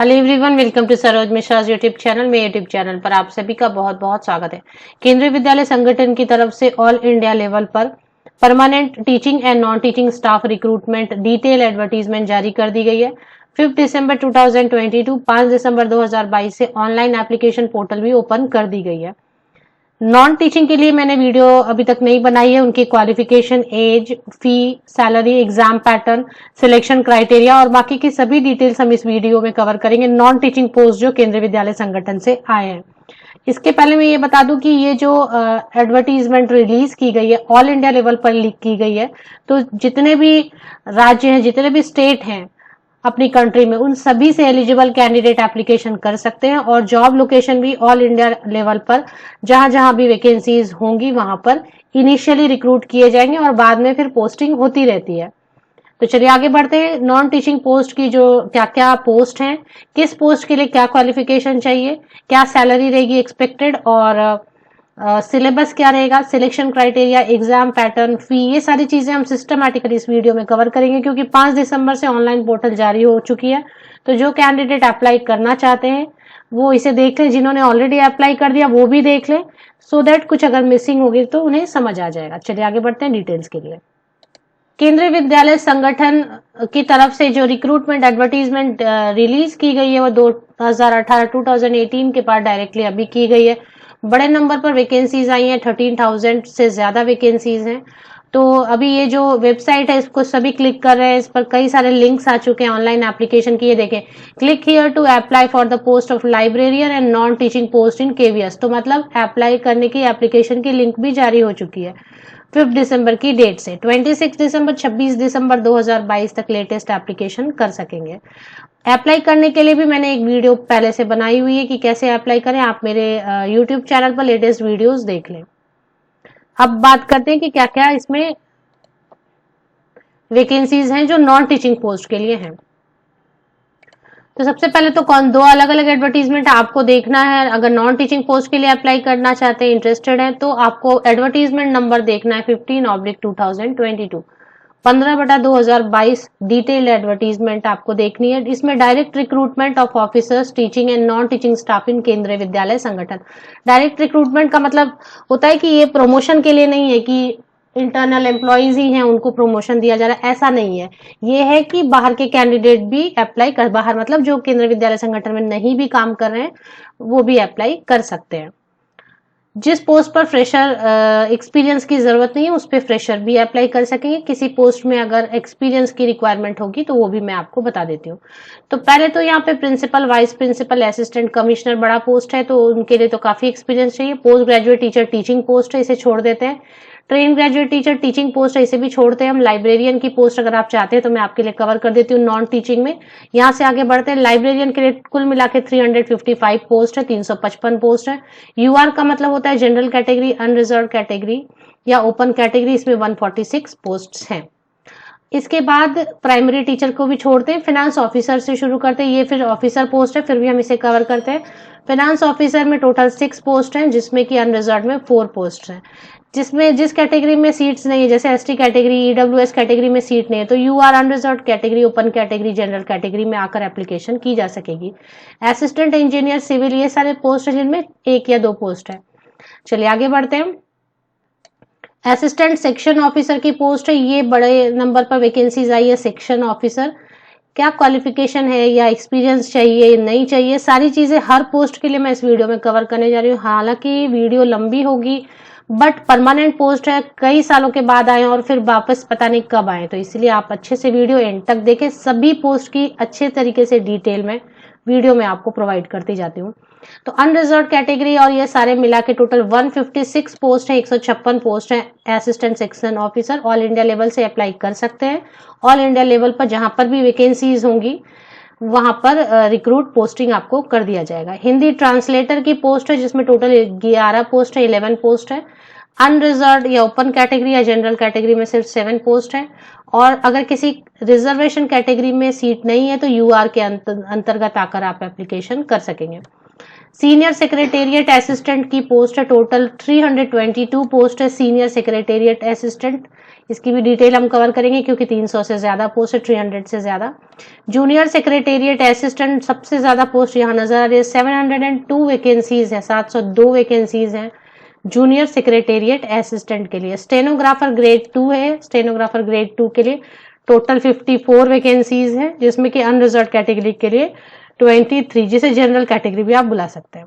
Hello everyone, welcome to Saroj Mishra YouTube channel. मेरे YouTube channel पर आप सभी का बहुत बहुत स्वागत है। केंद्रीय विद्यालय संगठन की तरफ से ऑल इंडिया लेवल पर permanent teaching and non teaching staff recruitment detail advertisement जारी कर दी गई है। 5 दिसंबर 2022 5 दिसंबर 2022 से ऑनलाइन एप्लीकेशन पोर्टल भी ओपन कर दी गई है। नॉन टीचिंग के लिए मैंने वीडियो अभी तक नहीं बनाई है। उनकी qualification, age, fee, salary, exam pattern, selection criteria और बाकी की सभी डिटेल्स हम इस वीडियो में कवर करेंगे। नॉन टीचिंग पोस्ट जो केंद्रीय विद्यालय संगठन से आए हैं। इसके पहले मैं ये बता दूं कि ये जो एडवर्टीजमेंट रिलीज की गई है ऑल इंडिया लेवल पर लीक की गई है, तो जितने भी राज्य हैं, जितने भी स्टेट हैं अपनी कंट्री में, उन सभी से एलिजिबल कैंडिडेट एप्लीकेशन कर सकते हैं और जॉब लोकेशन भी ऑल इंडिया लेवल पर जहां जहां भी वैकेंसीज होंगी वहां पर इनिशियली रिक्रूट किए जाएंगे और बाद में फिर पोस्टिंग होती रहती है। तो चलिए आगे बढ़ते हैं। नॉन टीचिंग पोस्ट की जो क्या क्या पोस्ट हैं, किस पोस्ट के लिए क्या क्वालिफिकेशन चाहिए, क्या सैलरी रहेगी एक्सपेक्टेड और सिलेबस क्या रहेगा, सिलेक्शन क्राइटेरिया, एग्जाम पैटर्न, फी, ये सारी चीजें हम सिस्टमैटिकली इस वीडियो में कवर करेंगे क्योंकि 5 दिसंबर से ऑनलाइन पोर्टल जारी हो चुकी है। तो जो कैंडिडेट अप्लाई करना चाहते हैं वो इसे देख लें, जिन्होंने ऑलरेडी अप्लाई कर दिया वो भी देख लें, सो दैट कुछ अगर मिसिंग होगी तो उन्हें समझ आ जाएगा। चलिए आगे बढ़ते हैं डिटेल्स के लिए। केंद्रीय विद्यालय संगठन की तरफ से जो रिक्रूटमेंट एडवर्टीजमेंट रिलीज की गई है वो 2018 के बाद डायरेक्टली अभी की गई है। बड़े नंबर पर वैकेंसीज आई हैं, 13,000 से ज्यादा वैकेंसीज हैं। तो अभी ये जो वेबसाइट है इसको सभी क्लिक कर रहे हैं, इस पर कई सारे लिंक्स आ चुके हैं ऑनलाइन एप्लीकेशन की। ये देखें, click here to apply for the post of librarian and non teaching post in KVS. तो मतलब अप्लाई करने की एप्लीकेशन की लिंक भी जारी हो चुकी है 5 दिसंबर की डेट से। 26 दिसंबर 26 दिसंबर 2022 तक लेटेस्ट एप्लीकेशन कर सकेंगे। अप्लाई करने के लिए भी मैंने एक वीडियो पहले से बनाई हुई है कि कैसे अप्लाई करें। आप मेरे यूट्यूब चैनल पर लेटेस्ट वीडियोस देख लें। अब बात करते हैं कि क्या क्या इसमें वैकेंसीज हैं जो नॉन टीचिंग पोस्ट के लिए हैं। तो सबसे पहले तो दो अलग अलग एडवर्टीजमेंट आपको देखना है। अगर नॉन टीचिंग पोस्ट के लिए अप्लाई करना चाहते हैं, इंटरेस्टेड है, तो आपको एडवर्टीजमेंट नंबर देखना है 15/2022 15/2022 डिटेल्ड एडवर्टीजमेंट आपको देखनी है। इसमें direct recruitment of officers teaching and non teaching staff in Kendriya Vidyalaya संगठन। डायरेक्ट रिक्रूटमेंट का मतलब होता है कि ये प्रमोशन के लिए नहीं है कि इंटरनल एम्प्लॉयज ही हैं उनको प्रमोशन दिया जा रहा है, ऐसा नहीं है। ये है कि बाहर के कैंडिडेट भी अप्लाई कर, बाहर मतलब जो केंद्रीय विद्यालय संगठन में नहीं भी काम कर रहे हैं वो भी अप्लाई कर सकते हैं। जिस पोस्ट पर फ्रेशर एक्सपीरियंस की जरूरत नहीं है उस पर फ्रेशर भी अप्लाई कर सकेंगे। किसी पोस्ट में अगर एक्सपीरियंस की रिक्वायरमेंट होगी तो वो भी मैं आपको बता देती हूँ। तो पहले तो यहाँ पे principal, vice principal, assistant commissioner बड़ा पोस्ट है, तो उनके लिए तो काफी एक्सपीरियंस चाहिए। Post graduate teacher teaching post है, इसे छोड़ देते हैं। Train graduate teacher teaching post है, इसे भी छोड़ते हैं हम। लाइब्रेरियन की पोस्ट अगर आप चाहते हैं तो मैं आपके लिए कवर कर देती हूँ नॉन टीचिंग में। यहाँ से आगे बढ़ते हैं। लाइब्रेरियन के लिए कुल मिला के 355 पोस्ट है, 355 पोस्ट है। यूआर का मतलब होता है जनरल कैटेगरी, अनरिजर्व कैटेगरी या ओपन कैटेगरी, इसमें 146 पोस्ट हैं। इसके बाद प्राइमरी टीचर को भी छोड़ते हैं। फाइनेंस ऑफिसर से शुरू करते हैं, ये फिर ऑफिसर पोस्ट है, फिर भी हम इसे कवर करते हैं। फाइनेंस ऑफिसर में टोटल 6 पोस्ट हैं, जिसमें कि अनरिजर्व में 4 पोस्ट हैं। जिसमें जिस कैटेगरी में सीट्स नहीं है, जैसे एसटी कैटेगरी, ईडब्ल्यूएस कैटेगरी में सीट नहीं है, तो UR, unreserve category, open category, general category में आकर एप्लीकेशन की जा सकेगी। असिस्टेंट इंजीनियर सिविल, ये सारे पोस्ट हैं जिनमें 1 या 2 पोस्ट है। चलिए आगे बढ़ते हैं। असिस्टेंट सेक्शन ऑफिसर की पोस्ट है, ये बड़े नंबर पर वैकेंसीज आई है। सेक्शन ऑफिसर, क्या क्वालिफिकेशन है या एक्सपीरियंस चाहिए, नहीं चाहिए, सारी चीजें हर पोस्ट के लिए मैं इस वीडियो में कवर करने जा रही हूँ। हालांकि वीडियो लंबी होगी बट परमानेंट पोस्ट है, कई सालों के बाद आए और फिर वापस पता नहीं कब आए, तो इसलिए आप अच्छे से वीडियो एंड तक देखें। सभी पोस्ट की अच्छे तरीके से डिटेल में वीडियो में आपको प्रोवाइड करती जाती हूँ। तो अनरिजर्व कैटेगरी और ये सारे मिला के टोटल 156 पोस्ट है, 156 पोस्ट है। Assistant section officer all India level से अप्लाई कर सकते हैं। ऑल इंडिया लेवल पर जहां पर भी वैकेंसीज होंगी वहां पर रिक्रूट पोस्टिंग आपको कर दिया जाएगा। हिंदी ट्रांसलेटर की पोस्ट है, जिसमें टोटल 11 पोस्ट है, 11 पोस्ट है। अनरिजर्व या ओपन कैटेगरी या जनरल कैटेगरी में सिर्फ 7 पोस्ट है। और अगर किसी रिजर्वेशन कैटेगरी में सीट नहीं है तो यूआर के अंतर्गत आकर आप एप्लीकेशन कर सकेंगे। सीनियर सेक्रेटेरिएट असिस्टेंट की पोस्ट है, टोटल 322 पोस्ट है सीनियर सेक्रेटेरिएट असिस्टेंट। इसकी भी डिटेल हम कवर करेंगे क्योंकि 300 से ज्यादा पोस्ट है, 300 से ज्यादा। जूनियर सेक्रेटेरिएट असिस्टेंट सबसे ज्यादा पोस्ट यहाँ नजर आ रही है, 702 वैकेंसीज है, 702 वैकेंसीज है जूनियर सेक्रेटेरिएट असिस्टेंट के लिए। स्टेनोग्राफर ग्रेड 2 है, स्टेनोग्राफर ग्रेड 2 के लिए टोटल 54 वैकेंसीज है, जिसमें कि अनरिजर्व कैटेगरी के लिए 23, जिसे जनरल कैटेगरी भी आप बुला सकते हैं।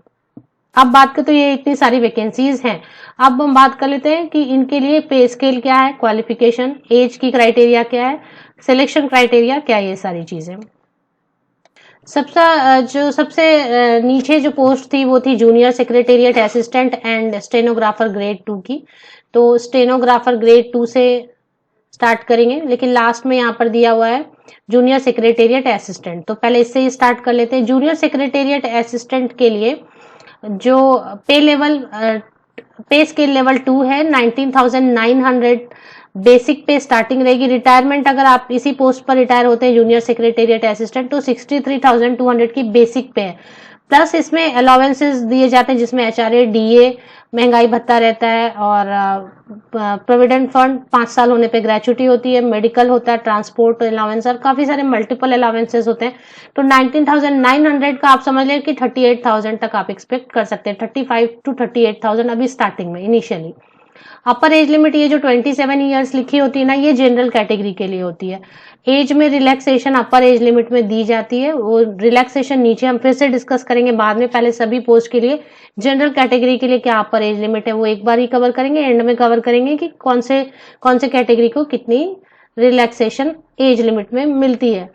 अब बात करें तो ये इतनी सारी वैकेंसीज हैं। अब हम बात कर लेते हैं कि इनके लिए पे स्केल क्या है, क्वालिफिकेशन, एज की क्राइटेरिया क्या है, सिलेक्शन क्राइटेरिया क्या है, ये सारी चीजें। सबसे नीचे जो पोस्ट थी वो थी junior secretariat assistant and stenographer grade 2 की। तो स्टेनोग्राफर ग्रेड 2 से स्टार्ट करेंगे, लेकिन लास्ट में यहाँ पर दिया हुआ है जूनियर सेक्रेटेरिएट असिस्टेंट, तो पहले इससे ही स्टार्ट कर लेते हैं। जूनियर सेक्रेटेरिएट असिस्टेंट के लिए जो पे स्केल लेवल 2 है, 19,900 बेसिक पे स्टार्टिंग रहेगी। रिटायरमेंट अगर आप इसी पोस्ट पर रिटायर होते हैं जूनियर सेक्रेटेरिएट असिस्टेंट, तो 63,200 की बेसिक पे है। प्लस इसमें अलाउंसेस दिए जाते हैं, जिसमें एचआरए, डीए, महंगाई भत्ता रहता है, और प्रोविडेंट फंड 5 साल होने पे ग्रेचुटी होती है, मेडिकल होता है, ट्रांसपोर्ट अलाउंस, और काफी सारे मल्टीपल अलाउंसेस होते हैं। तो 19,900 का आप समझ लें कि 38,000 तक आप एक्सपेक्ट कर सकते हैं, 35 to 38,000 अभी स्टार्टिंग में इनिशियली। अपर एज लिमिट ये जो 27 ईयर्स लिखी होती है ना, ये जनरल कैटेगरी के लिए होती है। एज में रिलैक्सेशन अपर एज लिमिट में दी जाती है, वो रिलैक्सेशन नीचे हम फिर से डिस्कस करेंगे बाद में। पहले सभी पोस्ट के लिए, जनरल कैटेगरी के लिए क्या अपर एज लिमिट है वो एक बार ही कवर करेंगे, एंड में कवर करेंगे कि कौन से कैटेगरी को कितनी रिलैक्सेशन एज लिमिट में मिलती है।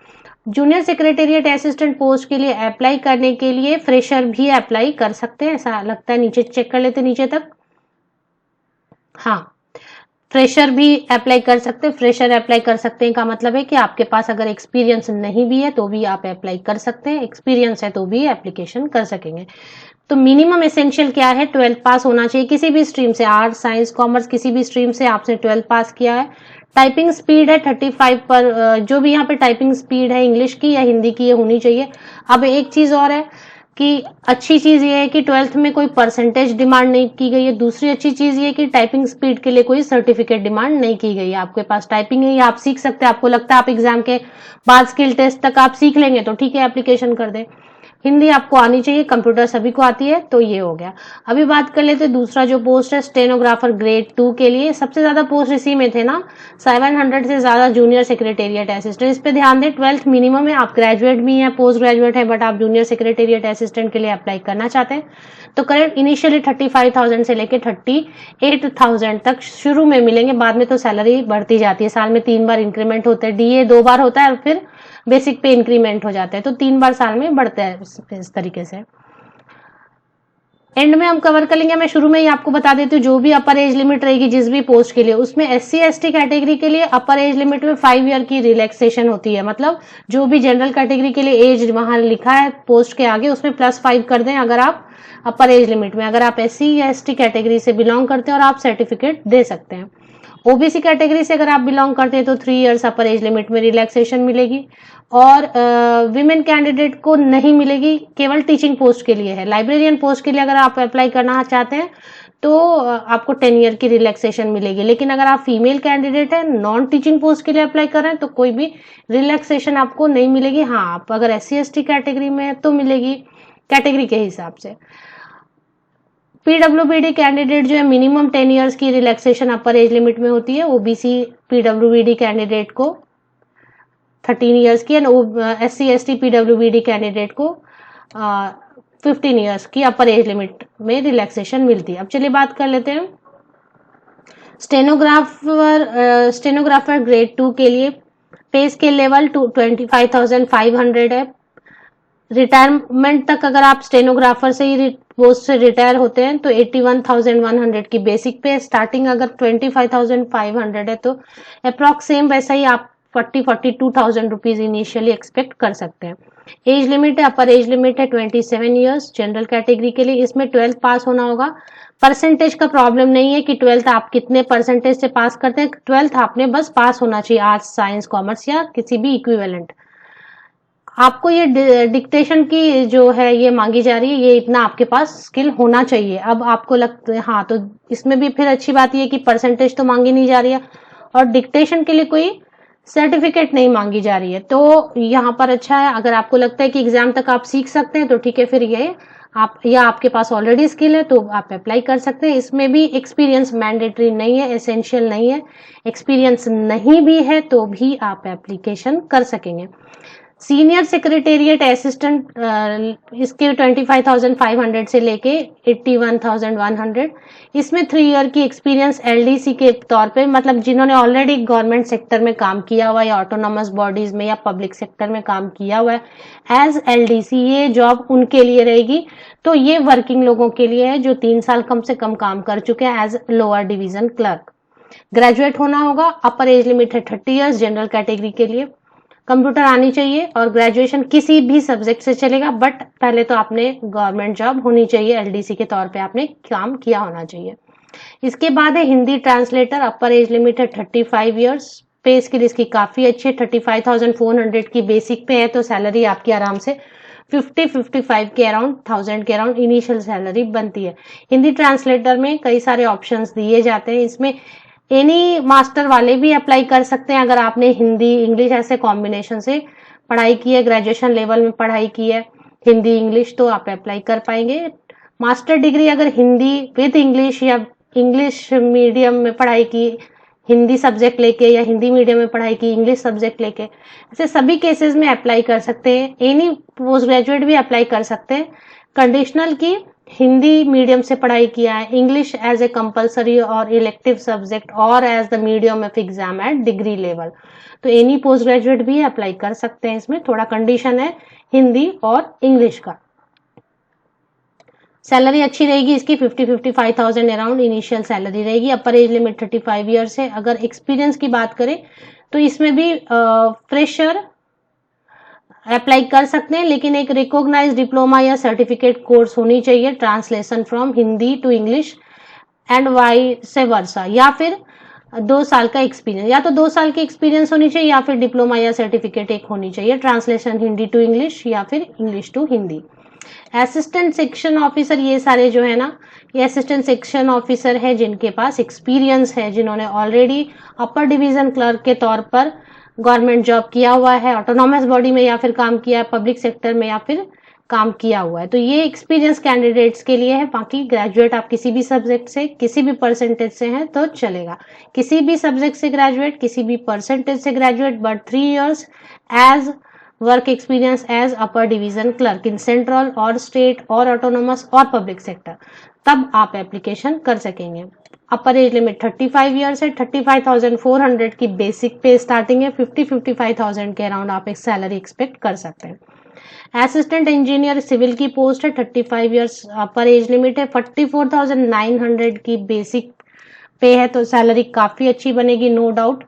जूनियर सेक्रेटेरिएट असिस्टेंट पोस्ट के लिए अप्लाई करने के लिए फ्रेशर भी अप्लाई कर सकते हैं, ऐसा लगता है। नीचे चेक कर लेते नीचे तक, हाँ, फ्रेशर भी अप्लाई कर सकते हैं। फ्रेशर अप्लाई कर सकते हैं का मतलब है कि आपके पास अगर एक्सपीरियंस नहीं भी है तो भी आप अप्लाई कर सकते हैं, एक्सपीरियंस है तो भी एप्लीकेशन कर सकेंगे। तो मिनिमम एसेंशियल क्या है, 12th पास होना चाहिए किसी भी स्ट्रीम से, आर्ट्स, साइंस, कॉमर्स, किसी भी स्ट्रीम से आपने 12th पास किया है। टाइपिंग स्पीड है 35 पर, जो भी यहाँ पे टाइपिंग स्पीड है इंग्लिश की या हिंदी की ये होनी चाहिए। अब एक चीज और है कि अच्छी चीज ये है कि 12th में कोई परसेंटेज डिमांड नहीं की गई है। दूसरी अच्छी चीज ये कि टाइपिंग स्पीड के लिए कोई सर्टिफिकेट डिमांड नहीं की गई है। आपके पास टाइपिंग है, आप सीख सकते हैं, आपको लगता है आप एग्जाम के बाद स्किल टेस्ट तक आप सीख लेंगे तो ठीक है, एप्लीकेशन कर दें। हिंदी आपको आनी चाहिए, कंप्यूटर सभी को आती है, तो ये हो गया। अभी बात कर लेते हैं दूसरा जो पोस्ट है स्टेनोग्राफर ग्रेड 2 के लिए। सबसे ज्यादा पोस्ट इसी में थे ना, 700 से ज्यादा जूनियर सेक्रेटेरिएट असिस्टेंट। इस पे ध्यान दें, 12th मिनिमम है, आप ग्रेजुएट भी हैं, पोस्ट ग्रेजुएट है, बट आप जूनियर सेक्रेटेरिएट असिस्टेंट के लिए अप्लाई करना चाहते हैं तो करेंट इनिशियली 35,000 से लेकर 38,000 तक शुरू में मिलेंगे। बाद में तो सैलरी बढ़ती जाती है, साल में 3 बार इंक्रीमेंट होते हैं, डीए 2 बार होता है और फिर बेसिक पे इंक्रीमेंट हो जाता है, तो 3 बार साल में बढ़ता है इस तरीके से। एंड में हम कवर कर लेंगे। मैं शुरू में ही आपको बता देती हूँ, जो भी अपर एज लिमिट रहेगी जिस भी पोस्ट के लिए, उसमें SC ST कैटेगरी के लिए अपर एज लिमिट में 5 ईयर की रिलैक्सेशन होती है। मतलब जो भी जनरल कैटेगरी के लिए एज वहां लिखा है पोस्ट के आगे, उसमें +5 कर दें अगर आप अपर एज लिमिट में, अगर आप SC या ST कैटेगरी से बिलोंग करते हैं, और आप सर्टिफिकेट दे सकते हैं। ओबीसी कैटेगरी से अगर आप बिलोंग करते हैं तो 3 इयर्स अपर एज लिमिट में रिलैक्सेशन मिलेगी, और विमेन कैंडिडेट को नहीं मिलेगी, केवल टीचिंग पोस्ट के लिए है। लाइब्रेरियन पोस्ट के लिए अगर आप अप्लाई करना चाहते हैं तो आपको 10 ईयर की रिलैक्सेशन मिलेगी। लेकिन अगर आप फीमेल कैंडिडेट है, नॉन टीचिंग पोस्ट के लिए अप्लाई कर रहे हैं तो कोई भी रिलैक्सेशन आपको नहीं मिलेगी। हाँ, आप अगर SC ST कैटेगरी में है तो मिलेगी कैटेगरी के हिसाब से। PWBD कैंडिडेट जो है मिनिमम 10 इयर्स की रिलैक्सेशन अपर एज लिमिट में होती है। ओबीसी PWBD कैंडिडेट को 13 इयर्स की, SC ST PWBD कैंडिडेट को 15 इयर्स की अपर एज लिमिट में रिलैक्सेशन मिलती है। अब चलिए बात कर लेते हैं स्टेनोग्राफर ग्रेड 2 के लिए। पे स्केल लेवल 25,500 है। रिटायरमेंट तक अगर आप स्टेनोग्राफर से ही पोस्ट से रिटायर होते हैं तो 81,100 की बेसिक पे। स्टार्टिंग अगर 25,500 है तो अप्रॉक्स सेम वैसा ही आप 42,000 रुपीज इनिशियली एक्सपेक्ट कर सकते हैं। एज लिमिट है, अपर एज लिमिट है 27 इयर्स जनरल कैटेगरी के लिए। इसमें 12th पास होना होगा। परसेंटेज का प्रॉब्लम नहीं है कि 12th आप कितने परसेंटेज से पास करते हैं, 12th आपने बस पास होना चाहिए, आर्ट्स, साइंस, कॉमर्स या किसी भी इक्विवेलेंट। आपको ये डिक्टेशन की जो है ये मांगी जा रही है, ये इतना आपके पास स्किल होना चाहिए। अब आपको लगता है हाँ, तो इसमें भी फिर अच्छी बात ये कि परसेंटेज तो मांगी नहीं जा रही है और डिक्टेशन के लिए कोई सर्टिफिकेट नहीं मांगी जा रही है, तो यहाँ पर अच्छा है। अगर आपको लगता है कि एग्जाम तक आप सीख सकते हैं तो ठीक है, फिर ये आप या आपके पास ऑलरेडी स्किल है तो आप अप्लाई कर सकते हैं। इसमें भी एक्सपीरियंस मैंडेटरी नहीं है, एसेंशियल नहीं है। एक्सपीरियंस नहीं भी है तो भी आप एप्लीकेशन कर सकेंगे। सीनियर सेक्रेटेरिएट असिस्टेंट इसके 25,500 से लेके 81,100, इसमें 3 ईयर की एक्सपीरियंस एलडीसी के तौर पे, मतलब जिन्होंने ऑलरेडी गवर्नमेंट सेक्टर में काम किया हुआ है या ऑटोनॉमस बॉडीज में या पब्लिक सेक्टर में काम किया हुआ है एज एलडीसी, ये जॉब उनके लिए रहेगी। तो ये वर्किंग लोगों के लिए है जो 3 साल कम से कम काम कर चुके हैं as lower division clerk. Graduate होना होगा। अपर एज लिमिट है 30 ईयर्स जनरल कैटेगरी के लिए। कंप्यूटर आनी चाहिए और ग्रेजुएशन किसी भी सब्जेक्ट से चलेगा, बट पहले तो आपने गवर्नमेंट जॉब होनी चाहिए, एलडीसी के तौर पे आपने काम किया होना चाहिए। इसके बाद है हिंदी ट्रांसलेटर। अपर एज लिमिट है 35 ईयर्स। पे स्किल इसकी काफी अच्छी है, 35,400 की बेसिक पे है, तो सैलरी आपकी आराम से 50-55 के अराउंड, 1000 के अराउंड इनिशियल सैलरी बनती है। हिंदी ट्रांसलेटर में कई सारे ऑप्शंस दिए जाते हैं। इसमें एनी मास्टर वाले भी अप्लाई कर सकते हैं अगर आपने हिंदी इंग्लिश ऐसे कॉम्बिनेशन से पढ़ाई की है, ग्रेजुएशन लेवल में पढ़ाई की है हिंदी इंग्लिश, तो आप अप्लाई कर पाएंगे। मास्टर डिग्री अगर हिंदी विद इंग्लिश या इंग्लिश मीडियम में पढ़ाई की, हिंदी सब्जेक्ट लेके, या हिंदी मीडियम में पढ़ाई की इंग्लिश सब्जेक्ट लेके, ऐसे सभी केसेस में अप्लाई कर सकते हैं। एनी पोस्ट ग्रेजुएट भी अप्लाई कर सकते हैं। कंडीशनल की हिंदी मीडियम से पढ़ाई किया है, इंग्लिश एज ए कंपलसरी और इलेक्टिव सब्जेक्ट और as the medium of exam at degree level, तो एनी पोस्ट ग्रेजुएट भी अप्लाई कर सकते हैं। इसमें थोड़ा कंडीशन है हिंदी और इंग्लिश का। सैलरी अच्छी रहेगी इसकी, 50-55,000 अराउंड इनिशियल सैलरी रहेगी। अपर एज लिमिट 35 ईयर्स है। अगर एक्सपीरियंस की बात करें तो इसमें भी फ्रेशर अप्लाई कर सकते हैं, लेकिन एक रिकॉग्नाइज्ड डिप्लोमा या सर्टिफिकेट कोर्स होनी चाहिए, translation from Hindi to English and vice versa, या फिर 2 साल का एक्सपीरियंस, या तो 2 साल की एक्सपीरियंस होनी चाहिए या फिर डिप्लोमा या सर्टिफिकेट एक होनी चाहिए, ट्रांसलेशन हिंदी टू इंग्लिश या फिर English to Hindi. Assistant section officer, ये सारे जो है ना, ये असिस्टेंट सेक्शन ऑफिसर है जिनके पास एक्सपीरियंस है, जिन्होंने ऑलरेडी अपर डिवीजन क्लर्क के तौर पर गवर्नमेंट जॉब किया हुआ है, ऑटोनॉमस बॉडी में या फिर काम किया है, पब्लिक सेक्टर में या फिर काम किया हुआ है, तो ये एक्सपीरियंस कैंडिडेट्स के लिए है। बाकी ग्रेजुएट आप किसी भी सब्जेक्ट से, किसी भी परसेंटेज से हैं तो चलेगा, किसी भी सब्जेक्ट से ग्रेजुएट, किसी भी परसेंटेज से graduate, but 3 years as work experience as upper division clerk in central और स्टेट और ऑटोनोमस और पब्लिक सेक्टर, तब आप एप्लीकेशन कर सकेंगे। अपर एज लिमिट 35 ईयर्स है। 35,400 की बेसिक पे स्टार्टिंग है। 50-55,000 के अराउंड आप एक सैलरी एक्सपेक्ट कर सकते हैं। असिस्टेंट इंजीनियर सिविल की पोस्ट है, 35 ईयर्स अपर एज लिमिट है। 44,900 की बेसिक पे है, तो सैलरी काफी अच्छी बनेगी, नो डाउट।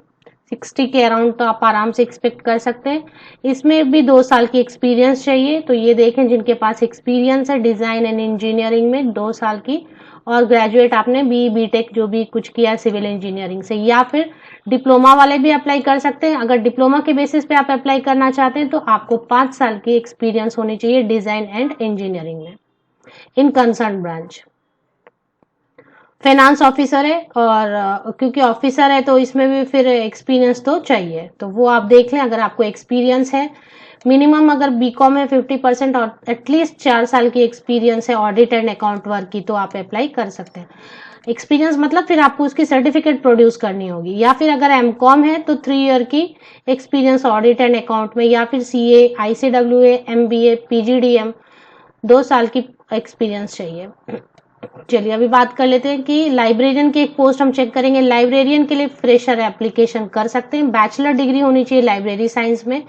60 के अराउंड तो आप आराम से एक्सपेक्ट कर सकते हैं। इसमें भी 2 साल की एक्सपीरियंस चाहिए, तो ये देखें जिनके पास एक्सपीरियंस है डिजाइन एंड इंजीनियरिंग में 2 साल की, और ग्रेजुएट आपने बीटेक जो भी कुछ किया सिविल इंजीनियरिंग से, या फिर डिप्लोमा वाले भी अप्लाई कर सकते हैं। अगर डिप्लोमा के बेसिस पे आप अप्लाई करना चाहते हैं तो आपको 5 साल की एक्सपीरियंस होनी चाहिए डिजाइन एंड इंजीनियरिंग में इन कंसर्न ब्रांच। फाइनेंस ऑफिसर है, और क्योंकि ऑफिसर है तो इसमें भी फिर एक्सपीरियंस तो चाहिए, तो वो आप देख लें। अगर आपको एक्सपीरियंस है मिनिमम, अगर बीकॉम है 50% और एटलीस्ट 4 साल की एक्सपीरियंस है ऑडिट एंड अकाउंट वर्क की, तो आप अप्लाई कर सकते हैं। एक्सपीरियंस मतलब फिर आपको उसकी सर्टिफिकेट प्रोड्यूस करनी होगी, या फिर अगर एमकॉम है तो 3 ईयर की एक्सपीरियंस ऑडिट एंड अकाउंट में, या फिर सीए, ICWA, MBA, PGDM 2 साल की एक्सपीरियंस चाहिए। चलिए अभी बात कर लेते हैं कि लाइब्रेरियन की एक पोस्ट हम चेक करेंगे। लाइब्रेरियन के लिए फ्रेशर एप्लीकेशन कर सकते हैं। बैचलर डिग्री होनी चाहिए लाइब्रेरी साइंस में,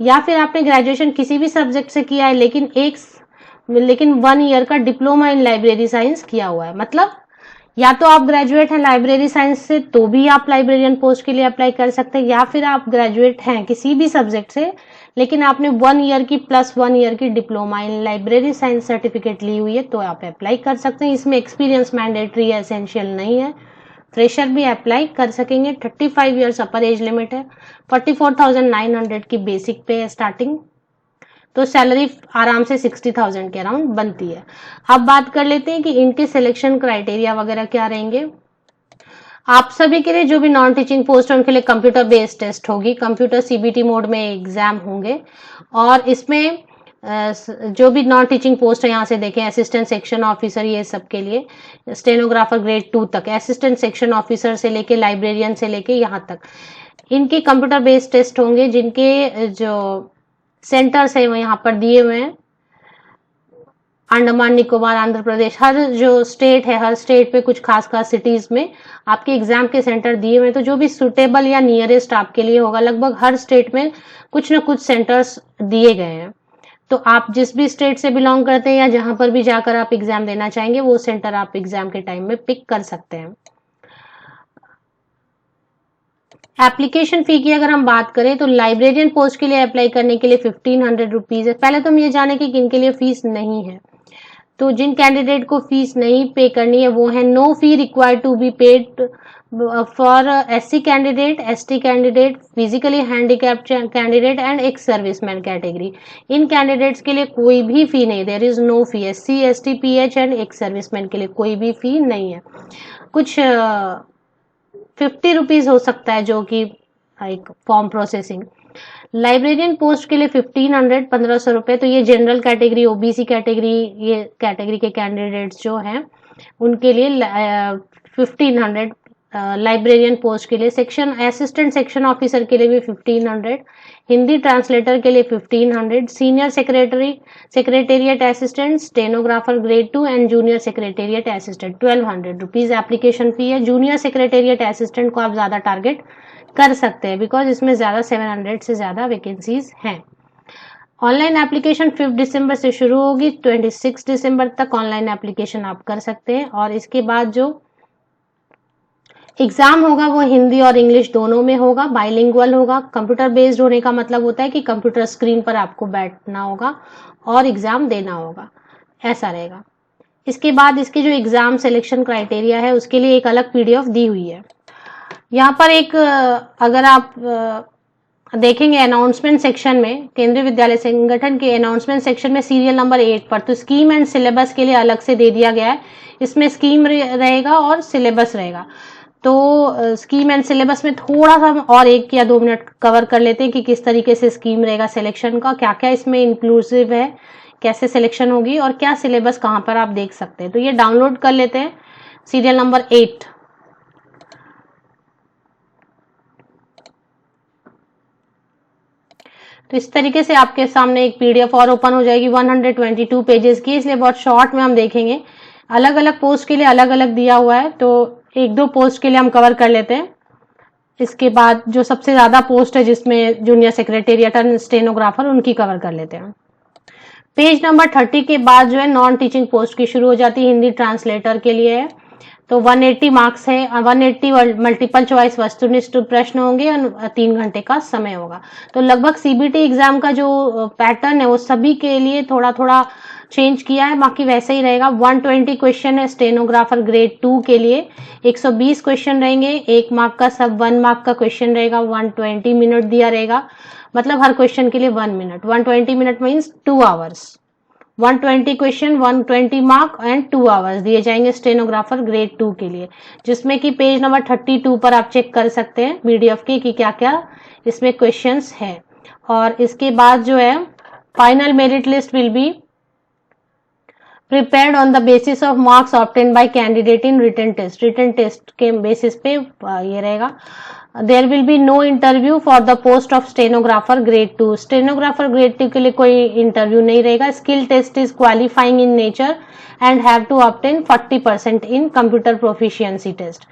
या फिर आपने ग्रेजुएशन किसी भी सब्जेक्ट से किया है लेकिन 1 ईयर का डिप्लोमा इन लाइब्रेरी साइंस किया हुआ है। मतलब या तो आप ग्रेजुएट हैं लाइब्रेरी साइंस से तो भी आप लाइब्रेरियन पोस्ट के लिए अप्लाई कर सकते हैं, या फिर आप ग्रेजुएट हैं किसी भी सब्जेक्ट से लेकिन आपने 1 ईयर की प्लस 1 ईयर की diploma in library science certificate ली हुई है तो आप अप्लाई कर सकते हैं। इसमें एक्सपीरियंस मैंडेटरी है, एसेंशियल नहीं है। फ्रेशर भी अप्लाई कर सकेंगे। 35 ईयर्स अपर एज लिमिट है। 44,900 की बेसिक पे है स्टार्टिंग। तो सैलरी आराम से 60,000 के अराउंड बनती है। अब बात कर लेते हैं कि इनके सिलेक्शन क्राइटेरिया वगैरह क्या रहेंगे। आप सभी के लिए जो भी नॉन टीचिंग पोस्ट है उनके लिए कंप्यूटर बेस्ड टेस्ट होगी, कंप्यूटर सीबीटी मोड में एग्जाम होंगे। और इसमें जो भी नॉन टीचिंग पोस्ट है यहाँ से देखें, असिस्टेंट सेक्शन ऑफिसर, ये सब के लिए स्टेनोग्राफर ग्रेड 2 तक, असिस्टेंट सेक्शन ऑफिसर से लेके लाइब्रेरियन से लेके यहाँ तक इनके कंप्यूटर बेस्ड टेस्ट होंगे, जिनके जो सेंटर्स है वो यहाँ पर दिए हुए हैं। अंडमान निकोबार, आंध्र प्रदेश, हर जो स्टेट है, हर स्टेट पे कुछ खास खास सिटीज में आपके एग्जाम के सेंटर दिए हुए हैं। तो जो भी सुटेबल या नियरेस्ट आपके लिए होगा, लगभग हर स्टेट में कुछ न कुछ सेंटर्स दिए गए हैं। तो आप जिस भी स्टेट से बिलोंग करते हैं या जहां पर भी जाकर आप एग्जाम देना चाहेंगे, वो सेंटर आप एग्जाम के टाइम में पिक कर सकते हैं। एप्लीकेशन फी की अगर हम बात करें तो लाइब्रेरियन पोस्ट के लिए अप्लाई करने के लिए 1500 रुपीज है। पहले तो हम ये जाने कि किन के लिए फीस नहीं है। तो जिन कैंडिडेट को फीस नहीं पे करनी है वो है no fee required to be paid for SC candidate, ST candidate, physically handicapped candidate and ex serviceman category. इन कैंडिडेट्स के लिए कोई भी फी नहीं, there is no fee. SC, ST, PH and ex serviceman के लिए कोई भी फी नहीं है। कुछ 50 रुपीज हो सकता है जो कि एक फॉर्म प्रोसेसिंग। लाइब्रेरियन पोस्ट के लिए 1500 रुपए। तो ये जनरल कैटेगरी, ओबीसी कैटेगरी, ये कैटेगरी के कैंडिडेट्स जो हैं उनके लिए 1500। लाइब्रेरियन पोस्ट के लिए सेक्शन असिस्टेंट सेक्शन ऑफिसर के लिए भी 1500, हिंदी ट्रांसलेटर के लिए 1500, senior secretariat assistant, stenographer grade 2 and junior secretariat assistant 1200 rupees application fee है। जूनियर सेक्रेटेरिएट असिस्टेंट को आप ज्यादा टारगेट कर सकते हैं बिकॉज इसमें ज्यादा 700 से ज्यादा वैकेंसीज हैं। ऑनलाइन एप्लीकेशन 5 दिसंबर से शुरू होगी, 26 दिसंबर तक ऑनलाइन एप्लीकेशन आप कर सकते हैं। और इसके बाद जो एग्जाम होगा वो हिंदी और इंग्लिश दोनों में होगा, बाइलिंगुअल होगा। कंप्यूटर बेस्ड होने का मतलब होता है कि कंप्यूटर स्क्रीन पर आपको बैठना होगा और एग्जाम देना होगा, ऐसा रहेगा। इसके बाद इसके जो एग्जाम सिलेक्शन क्राइटेरिया है उसके लिए एक अलग पीडीएफ दी हुई है। यहाँ पर एक अगर आप देखेंगे अनाउंसमेंट सेक्शन में, केंद्रीय विद्यालय संगठन के अनाउंसमेंट सेक्शन में सीरियल नंबर 8 पर, तो स्कीम एंड सिलेबस के लिए अलग से दे दिया गया है। इसमें स्कीम रहेगा और सिलेबस रहेगा। तो स्कीम एंड सिलेबस में थोड़ा सा और 1 या 2 मिनट कवर कर लेते हैं कि किस तरीके से स्कीम रहेगा सिलेक्शन का, क्या क्या इसमें इंक्लूसिव है, कैसे सिलेक्शन होगी और क्या सिलेबस कहाँ पर आप देख सकते हैं। तो ये डाउनलोड कर लेते हैं सीरियल नंबर 8। तो इस तरीके से आपके सामने एक पीडीएफ और ओपन हो जाएगी 122 पेजेस की, इसलिए बहुत शॉर्ट में हम देखेंगे। अलग अलग पोस्ट के लिए अलग अलग दिया हुआ है, तो 1-2 पोस्ट के लिए हम कवर कर लेते हैं। इसके बाद जो सबसे ज्यादा पोस्ट है जिसमें जूनियर सेक्रेटेरिएट एंड स्टेनोग्राफर, उनकी कवर कर लेते हैं। पेज नंबर 30 के बाद जो है नॉन टीचिंग पोस्ट की शुरू हो जाती है, हिंदी ट्रांसलेटर के लिए है। तो 180 मार्क्स है, 180 मल्टीपल चॉइस वस्तुनिष्ठ प्रश्न होंगे और 3 घंटे का समय होगा। तो लगभग सीबीटी एग्जाम का जो पैटर्न है वो सभी के लिए थोड़ा थोड़ा चेंज किया है, बाकी वैसे ही रहेगा। 120 क्वेश्चन है स्टेनोग्राफर ग्रेड 2 के लिए, 120 क्वेश्चन रहेंगे, 1 मार्क का सब 1 मार्क का क्वेश्चन रहेगा, 120 मिनट दिया रहेगा, मतलब हर क्वेश्चन के लिए 1 minute. 120 minute means 2 hours. 120 question, 120 mark and 2 hours दिए जाएंगे स्टेनोग्राफर ग्रेड 2 के लिए, जिसमें कि पेज नंबर 32 पर आप चेक कर सकते हैं पीडीएफ के कि क्या क्या इसमें क्वेश्चंस है। और इसके बाद जो है final merit list will be prepared on the basis of marks obtained by candidate in written test। written test के बेसिस पे ये रहेगा। there will be no interview for the post of stenographer grade 2। stenographer grade 2 के लिए कोई interview नहीं रहेगा। skill test is qualifying in nature and have to obtain 40% in computer proficiency test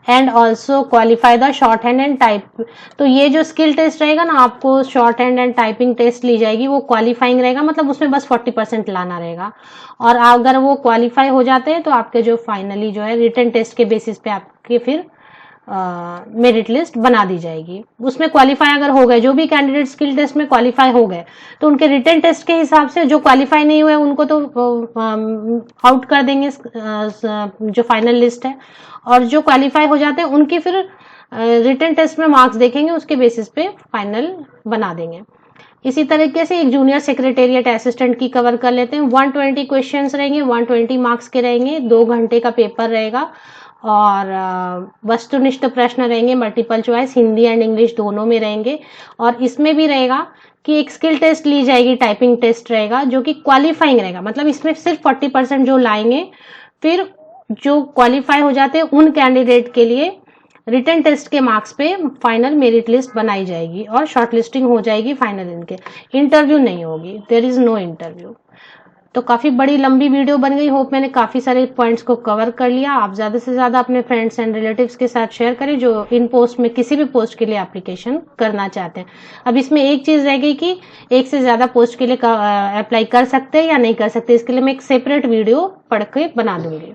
and also qualify the shorthand and type. तो ये जो skill test रहेगा ना, आपको shorthand and typing test ली जाएगी, वो क्वालिफाइंग रहेगा, मतलब उसमें बस 40% लाना रहेगा। और अगर वो क्वालिफाई हो जाते हैं तो आपके जो फाइनली जो है रिटन टेस्ट के बेसिस पे आपके फिर मेरिट लिस्ट बना दी जाएगी। उसमें क्वालिफाई अगर हो गए, जो भी कैंडिडेट स्किल टेस्ट में क्वालिफाई हो गए तो उनके रिटन टेस्ट के हिसाब से जो क्वालिफाई नहीं हुए उनको तो आउट कर देंगे जो फाइनल लिस्ट है, और जो क्वालिफाई हो जाते हैं उनकी फिर रिटन टेस्ट में मार्क्स देखेंगे, उसके बेसिस पे फाइनल बना देंगे। इसी तरीके से एक जूनियर सेक्रेटेरिएट असिस्टेंट की कवर कर लेते हैं। 120 क्वेश्चंस रहेंगे, 120 मार्क्स के रहेंगे, 2 घंटे का पेपर रहेगा और वस्तुनिष्ठ प्रश्न रहेंगे, multiple choice, Hindi and English दोनों में रहेंगे। और इसमें भी रहेगा कि एक स्किल टेस्ट ली जाएगी, टाइपिंग टेस्ट रहेगा जो कि क्वालिफाइंग रहेगा, मतलब इसमें सिर्फ 40% जो लाएंगे, फिर जो क्वालिफाई हो जाते हैं उन कैंडिडेट के लिए रिटन टेस्ट के मार्क्स पे फाइनल मेरिट लिस्ट बनाई जाएगी और शॉर्टलिस्टिंग हो जाएगी फाइनल। इनके इंटरव्यू नहीं होगी, देयर इज नो इंटरव्यू। तो काफी बड़ी लंबी वीडियो बन गई, होप मैंने काफी सारे पॉइंट्स को कवर कर लिया। आप ज्यादा से ज्यादा अपने फ्रेंड्स एंड रिलेटिव्स के साथ शेयर करें जो इन पोस्ट में किसी भी पोस्ट के लिए एप्लीकेशन करना चाहते हैं। अब इसमें एक चीज रह गई कि एक से ज्यादा पोस्ट के लिए अप्लाई कर सकते हैं या नहीं कर सकते, इसके लिए मैं एक सेपरेट वीडियो पढ़ के बना दूंगी।